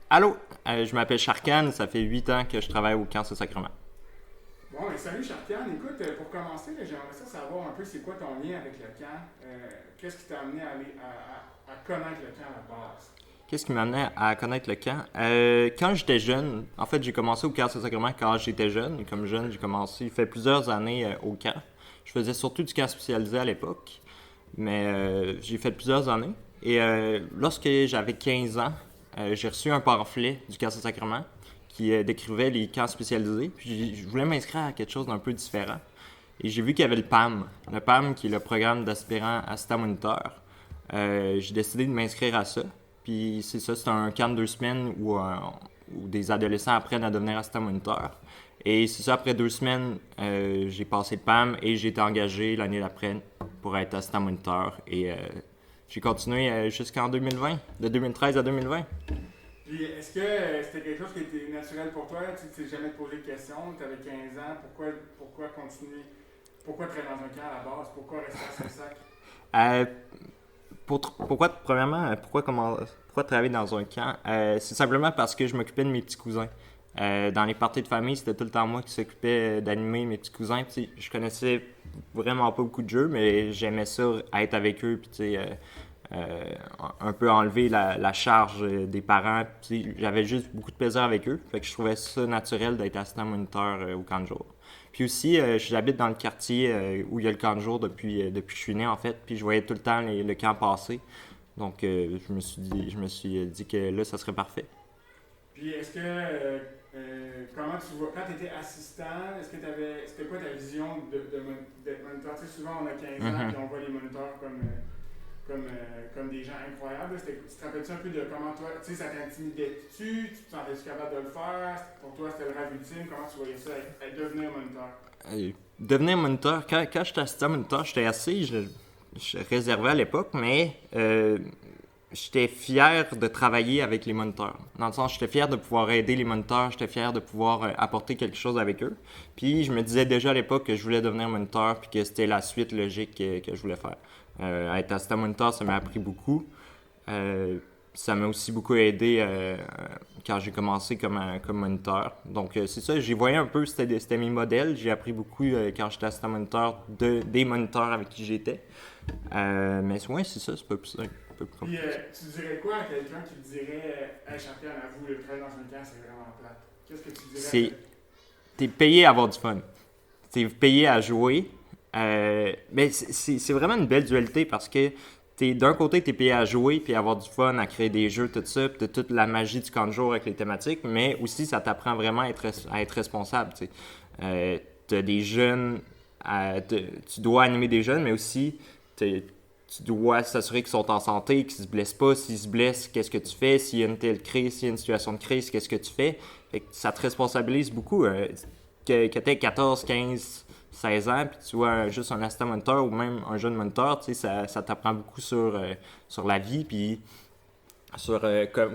Allô, je m'appelle Sharkan, ça fait 8 ans que je travaille au Camp Saint-Sacrement. Bon, salut Chartian. Écoute, pour commencer, là, j'aimerais ça savoir un peu c'est quoi ton lien avec le camp. Qu'est-ce qui t'a amené à, à connaître le camp à la base? Qu'est-ce qui m'amenait à connaître le camp? Quand j'étais jeune, en fait, j'ai commencé au Camp Saint-Sacrement quand j'étais jeune. Comme jeune, j'ai commencé, il fait plusieurs années au camp. Je faisais surtout du camp spécialisé à l'époque, mais j'ai fait plusieurs années. Et lorsque j'avais 15 ans, j'ai reçu un pamphlet du Camp Saint-Sacrement qui décrivait les camps spécialisés. Puis je voulais m'inscrire à quelque chose d'un peu différent. Et j'ai vu qu'il y avait le PAM. Le PAM, qui est le programme d'aspirant assistant moniteur. J'ai décidé de m'inscrire à ça. Puis c'est ça, c'est un camp de 2 semaines où des adolescents apprennent à devenir assistant moniteur. Et c'est ça, après 2 semaines, j'ai passé le PAM et j'ai été engagé l'année d'après pour être assistant moniteur. Et j'ai continué jusqu'en 2020, de 2013 à 2020. Puis est-ce que c'était quelque chose qui était naturel pour toi? Tu t'es jamais posé de questions, tu avais 15 ans, pourquoi continuer? Pourquoi travailler dans un camp à la base? Pourquoi rester à Saint-Sac? Euh, pourquoi, premièrement, pourquoi travailler dans un camp? C'est simplement parce que je m'occupais de mes petits cousins. Dans les parties de famille, c'était tout le temps moi qui s'occupais d'animer mes petits cousins. Puis, je connaissais vraiment pas beaucoup de jeux, mais j'aimais ça, être avec eux, puis un peu enlever la charge des parents. Puis, j'avais juste beaucoup de plaisir avec eux. Fait que je trouvais ça naturel d'être assistant moniteur au camp de jour. Puis aussi, j'habite dans le quartier où il y a le camp de jour depuis que je suis né, en fait. Puis je voyais tout le temps le camp passer. Donc, je me suis dit que là, ça serait parfait. Puis est-ce que, comment tu vois, quand tu étais assistant, est-ce que tu avais, c'était quoi ta vision d'être moniteur? Tu sais, souvent on a 15 ans Mhm. et on voit les moniteurs comme des gens incroyables. Tu te rappelles-tu un peu de comment toi, tu sais, ça t'intimidait-tu? Tu te sentais-tu capable de le faire? Pour toi, c'était le rêve ultime. Comment tu voyais ça, devenir moniteur? Devenir moniteur, quand j'étais assistant moniteur, j'étais assez je réservé à l'époque, mais j'étais fier de travailler avec les moniteurs. Dans le sens, j'étais fier de pouvoir aider les moniteurs, j'étais fier de pouvoir apporter quelque chose avec eux. Puis je me disais déjà à l'époque que je voulais devenir moniteur, puis que c'était la suite logique que je voulais faire. Être assistant moniteur, ça m'a appris beaucoup. Euh, Ça m'a aussi beaucoup aidé quand j'ai commencé comme moniteur. Donc, c'est ça, j'y voyais un peu, c'était mes modèles. J'ai appris beaucoup quand j'étais assistant moniteur des moniteurs avec qui j'étais. Mais ouais, c'est ça, c'est pas plus, un peu plus Puis compliqué. tu dirais quoi à quelqu'un qui te dirait, hey champion, avoue, le travail dans un camp, c'est vraiment plate? Qu'est-ce que tu dirais à C'est, cette. t'es payé à avoir du fun. T'es payé à jouer. Mais c'est vraiment une belle dualité parce que d'un côté, t'es payé à jouer puis à avoir du fun, à créer des jeux, tout ça, puis t'as toute la magie du camp de jour avec les thématiques, mais aussi ça t'apprend vraiment à être responsable. Tu sais. T'as des jeunes, tu dois animer des jeunes, mais aussi tu dois s'assurer qu'ils sont en santé, qu'ils se blessent pas. S'ils se blessent, qu'est-ce que tu fais? S'il y a une telle crise, s'il y a une situation de crise, qu'est-ce que tu fais? Fait que ça te responsabilise beaucoup. Que tu aies 14, 15, 16 ans, puis tu vois juste un assistant moniteur ou même un jeune moniteur, tu sais, ça t'apprend beaucoup sur la vie, puis sur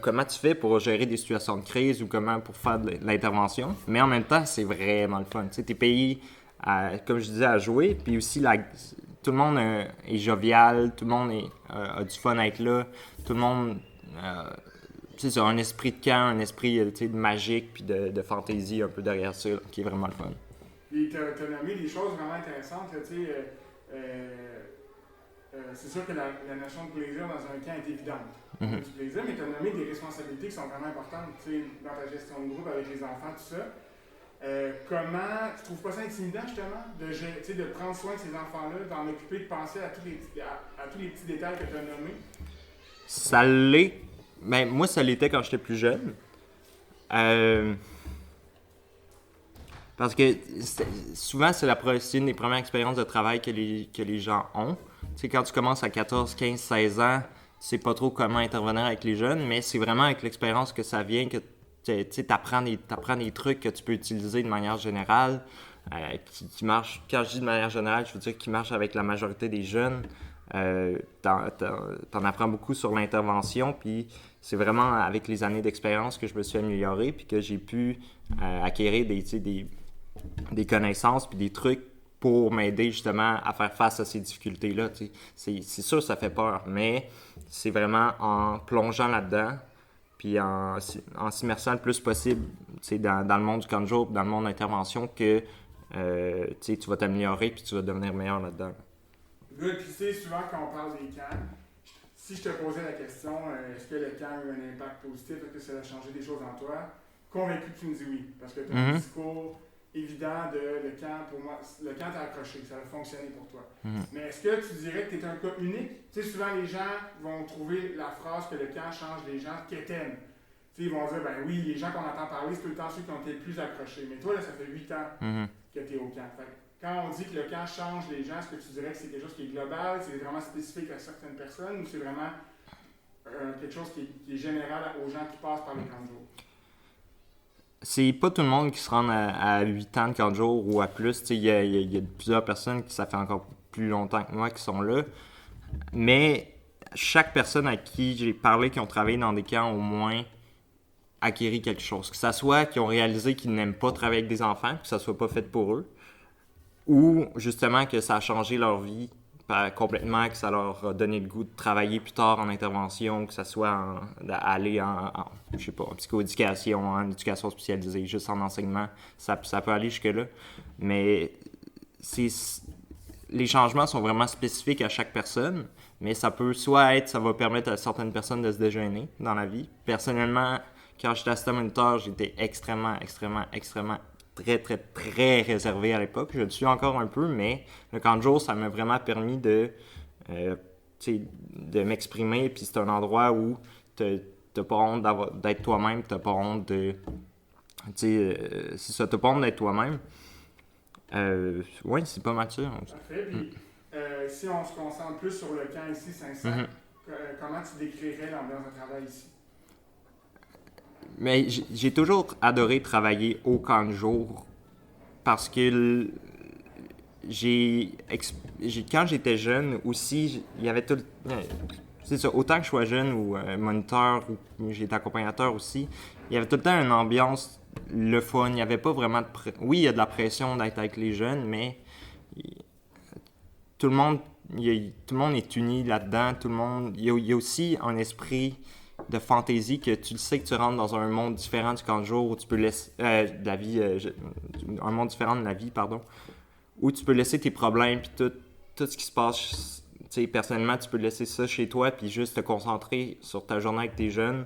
comment tu fais pour gérer des situations de crise ou comment pour faire de l'intervention. Mais en même temps, c'est vraiment le fun. Tu sais, t'es payé, comme je disais, à jouer, puis aussi tout le monde est jovial, tout le monde a du fun à être là, tout le monde tu sais, un esprit de camp, un esprit de magique puis de fantaisie un peu derrière ça, là, qui est vraiment le fun. Puis t'as nommé des choses vraiment intéressantes, là, tu sais. C'est sûr que la notion de plaisir dans un camp est évidente. On a Mhm. du plaisir, mais tu as nommé des responsabilités qui sont vraiment importantes tu sais, dans ta gestion de groupe avec les enfants, tout ça. Comment tu trouves pas ça intimidant justement de prendre soin de ces enfants-là, d'en occuper, de penser à tous les petits détails que tu as nommés? Ça l'est. Ben, moi, ça l'était quand j'étais plus jeune. Euh, Parce que souvent, c'est une des premières expériences de travail que les gens ont. Tu sais, quand tu commences à 14, 15, 16 ans, tu sais pas trop comment intervenir avec les jeunes, mais c'est vraiment avec l'expérience que ça vient que tu apprends des trucs que tu peux utiliser de manière générale, qui marchent. Quand je dis de manière générale, je veux dire qui marchent avec la majorité des jeunes. T'en apprends beaucoup sur l'intervention, puis c'est vraiment avec les années d'expérience que je me suis amélioré, puis que j'ai pu acquérir des connaissances puis des trucs pour m'aider justement à faire face à ces difficultés-là. C'est sûr que ça fait peur, mais c'est vraiment en plongeant là-dedans puis en s'immersant le plus possible dans le monde du camp de jour, dans le monde d'intervention, que tu vas t'améliorer puis tu vas devenir meilleur là-dedans. Good, puis tu sais, souvent quand on parle des camps, si je te posais la question, est-ce que le camp a eu un impact positif, est-ce que ça a changé des choses en toi, convaincu que tu me dis oui, parce que tu as un discours évident de le camp, pour moi, le camp t'a accroché, ça a fonctionné pour toi. Mais est-ce que tu dirais que tu es un cas unique? Tu sais, souvent les gens vont trouver la phrase que le camp change les gens qu'éteignent. Tu sais, ils vont dire, ben oui, les gens qu'on entend parler, c'est tout le temps ceux qui ont été le plus accrochés. Mais toi, là, ça fait 8 ans que tu es au camp. Fait que quand on dit que le camp change les gens, est-ce que tu dirais que c'est quelque chose qui est global, c'est vraiment spécifique à certaines personnes, ou c'est vraiment quelque chose qui est général aux gens qui passent par les camps de jour? C'est pas tout le monde qui se rend à 8 ans de camp de jour ou à plus. Il y a plusieurs personnes qui ça fait encore plus longtemps que moi qui sont là. Mais chaque personne à qui j'ai parlé qui ont travaillé dans des camps au moins acquéri quelque chose. Que ça soit qu'ils ont réalisé qu'ils n'aiment pas travailler avec des enfants, que ça soit pas fait pour eux, ou justement que ça a changé leur vie complètement, que ça leur a donné le goût de travailler plus tard en intervention, que ça soit aller en je sais pas, en psychoéducation, en éducation spécialisée, juste en enseignement, ça peut aller jusque-là. Mais les changements sont vraiment spécifiques à chaque personne, mais ça peut soit être, ça va permettre à certaines personnes de se déjeuner dans la vie. Personnellement, quand j'étais assistant moniteur, j'étais extrêmement, très, très, très réservé à l'époque. Je le suis encore un peu, mais le camp de jour, ça m'a vraiment permis de m'exprimer. Puis c'est un endroit où t'as pas honte d'être toi-même, t'as pas honte de... c'est ça, t'as pas honte d'être toi-même. Oui, c'est pas mal ça. Parfait. Puis, si on se concentre plus sur le camp ici, Saint-Saëns, comment tu décrirais l'ambiance de travail ici? Mais j'ai toujours adoré travailler au camp de jour parce que quand j'étais jeune aussi, il y avait tout... C'est ça, autant que je sois jeune ou moniteur ou j'étais accompagnateur aussi, il y avait tout le temps une ambiance le fun. Il n'y avait pas vraiment de... Oui, il y a de la pression d'être avec les jeunes, mais tout le monde est uni là-dedans. Tout le monde... Il y a aussi un esprit de fantaisie que tu le sais que tu rentres dans un monde différent du camp de jour où tu peux laisser de la vie un monde différent de la vie, pardon, où tu peux laisser tes problèmes puis tout ce qui se passe, tu sais, personnellement, tu peux laisser ça chez toi puis juste te concentrer sur ta journée avec tes jeunes,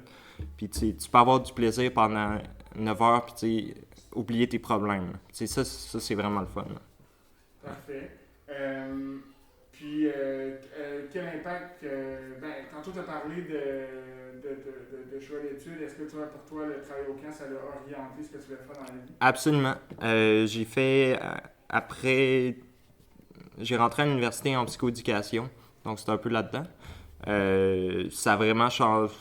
puis tu peux avoir du plaisir pendant 9 heures puis tu sais, oublier tes problèmes. Tu sais, ça c'est vraiment le fun. Parfait. Puis, quel impact, tantôt tu as parlé de choix d'études. Est-ce que pour toi, le travail au camp, ça l'a orienté ce que tu voulais faire dans la vie? Absolument. J'ai fait, après, j'ai rentré à l'université en psychoéducation, donc c'est un peu là-dedans. Ça a vraiment changé.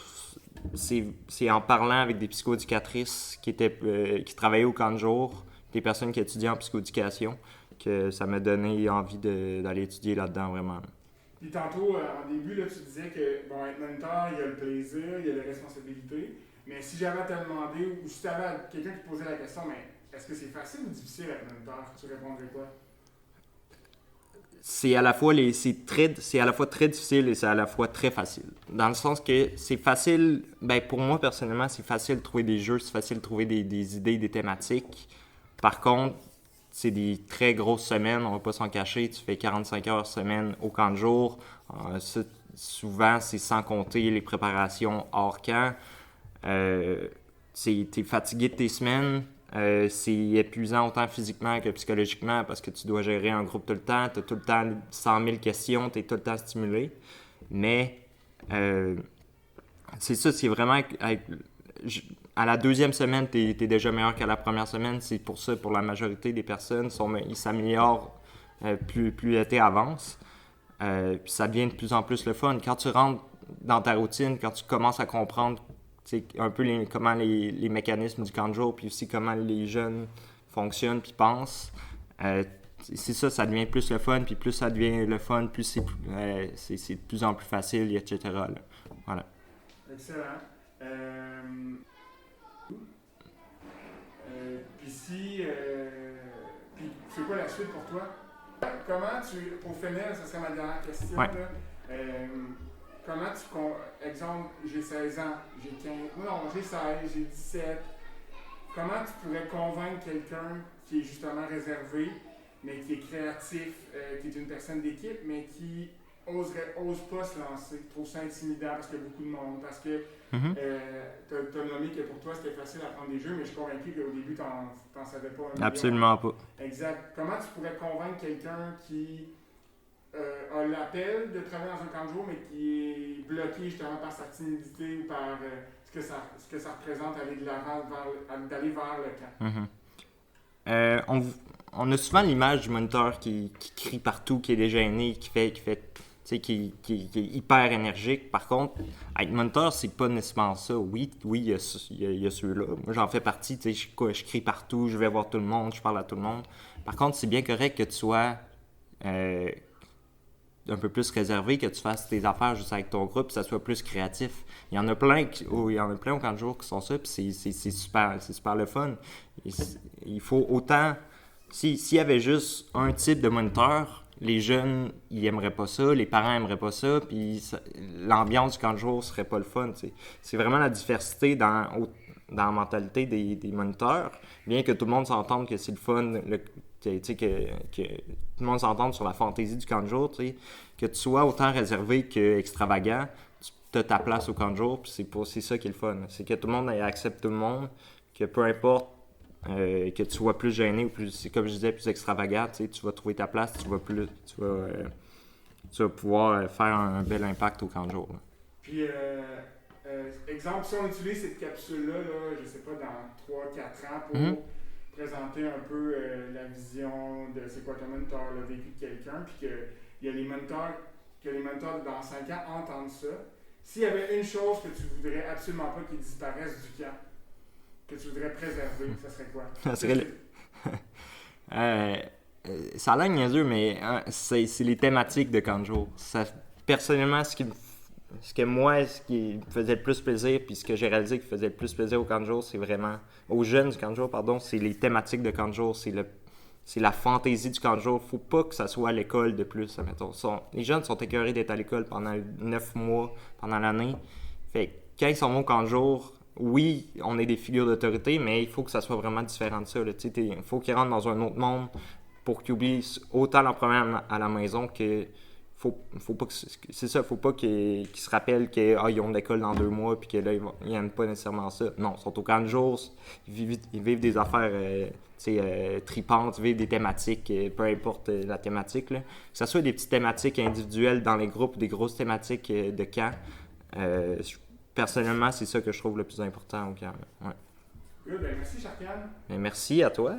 C'est en parlant avec des psychoéducatrices qui travaillaient au camp de jour, des personnes qui étudiaient en psychoéducation, que ça m'a donné envie d'aller étudier là-dedans, vraiment. Puis tantôt, en début, là, tu disais que, bon, être moniteur, il y a le plaisir, il y a les responsabilités, mais si j'avais à te demander, ou si tu avais quelqu'un qui te posait la question, mais est-ce que c'est facile ou difficile être moniteur? Tu répondrais quoi? C'est à la fois très difficile et c'est à la fois très facile. Dans le sens que c'est facile, pour moi personnellement, c'est facile de trouver des jeux, c'est facile de trouver des idées, des thématiques. Par contre, c'est des très grosses semaines, on va pas s'en cacher, tu fais 45 heures semaine au camp de jour. Souvent, c'est sans compter les préparations hors camp. T'es fatigué de tes semaines. C'est épuisant autant physiquement que psychologiquement parce que tu dois gérer un groupe tout le temps, tu as tout le temps 100 000 questions, tu es tout le temps stimulé. Mais c'est ça, c'est vraiment... à la deuxième semaine, tu es déjà meilleur qu'à la première semaine. C'est pour ça, pour la majorité des personnes, ils s'améliorent plus l'été avance. Puis ça devient de plus en plus le fun. Quand tu rentres dans ta routine, quand tu commences à comprendre un peu comment les mécanismes du camp de jour, puis aussi comment les jeunes fonctionnent puis pensent. C'est ça, ça devient plus le fun, puis plus ça devient le fun, plus c'est de plus en plus facile, etc. Là. Voilà. Excellent. Puis c'est quoi la suite pour toi? Comment pour finir, ça serait ma dernière question. Ouais. Là, comment exemple, j'ai 16 ans, j'ai 15, non, j'ai 16, j'ai 17. Comment tu pourrais convaincre quelqu'un qui est justement réservé, mais qui est créatif, qui est une personne d'équipe, mais qui ose pas se lancer, trouve ça intimidant parce qu'il y a beaucoup de monde, parce que Mhm. tu as nommé que pour toi c'était facile à prendre des jeux, mais je suis convaincu qu'au début tu n'en savais pas un million. Absolument pas. Exact. Comment tu pourrais convaincre quelqu'un qui a l'appel de travailler dans un camp de jour, mais qui est bloqué justement par sa timidité ou par ce que ça représente d'aller de l'avant, d'aller vers le camp? Mhm. Euh, on, on a souvent l'image du moniteur qui crie partout, qui est dégêné, tu sais, qui est hyper énergique. Par contre, être moniteur, c'est pas nécessairement ça. Oui, il y a ceux-là. Moi, j'en fais partie. Tu sais, je crie partout, je vais voir tout le monde, je parle à tout le monde. Par contre, c'est bien correct que tu sois euh, un peu plus réservé, que tu fasses tes affaires juste avec ton groupe, que ça soit plus créatif. Il y en a plein, il y en a plein au camp de jour qui sont ça, puis c'est super le fun. Il faut autant... S'il y avait juste un type de moniteur, les jeunes, ils aimeraient pas ça, les parents aimeraient pas ça, puis l'ambiance du camp de jour serait pas le fun. T'sais. C'est vraiment la diversité dans la mentalité des moniteurs, bien que tout le monde s'entende que c'est le fun, que tout le monde s'entende sur la fantaisie du camp de jour, que tu sois autant réservé qu'extravagant, tu as ta place au camp de jour, puis c'est ça qui est le fun. C'est que tout le monde accepte tout le monde, que peu importe que tu sois plus gêné ou plus, comme je disais, plus extravagant, tu vas trouver ta place, tu vas pouvoir faire un bel impact au camp de jour. Là. Puis, exemple, si on utilise cette capsule-là, je sais pas, dans 3-4 ans pour présenter un peu la vision de c'est quoi ton mentor, le vécu de quelqu'un, puis que les mentors dans 5 ans entendent ça. S'il y avait une chose que tu voudrais absolument pas qu'ils disparaissent du camp, que tu voudrais préserver, ça serait quoi? Ça serait ça a l'air niaiseux, mais c'est les thématiques de camp de jour. Personnellement, ce qui me faisait le plus plaisir, puis ce que j'ai réalisé qui faisait le plus plaisir au camp de jour, c'est vraiment, aux jeunes du camp de jour, pardon, c'est les thématiques de camp de jour, c'est la fantaisie du camp de jour. Faut pas que ça soit à l'école de plus, admettons. Les jeunes sont écœurés d'être à l'école pendant 9 mois, pendant l'année. Fait que quand ils sont au camp de jour, oui, on est des figures d'autorité, mais il faut que ça soit vraiment différent de ça. Il faut qu'ils rentrent dans un autre monde pour qu'ils oublient autant leur problème à la maison que faut pas que c'est ça, faut pas qu'ils se rappellent qu'ils ont de l'école dans 2 mois puis que là ils n'aiment pas nécessairement ça. Non, ils sont au camp de jour, ils vivent des affaires tripantes, ils vivent des thématiques, peu importe la thématique. Là. Que ce soit des petites thématiques individuelles dans les groupes, des grosses thématiques de camp. Personnellement, c'est ça que je trouve le plus important au camp. Ouais. Good, ben merci Charkian. Merci à toi.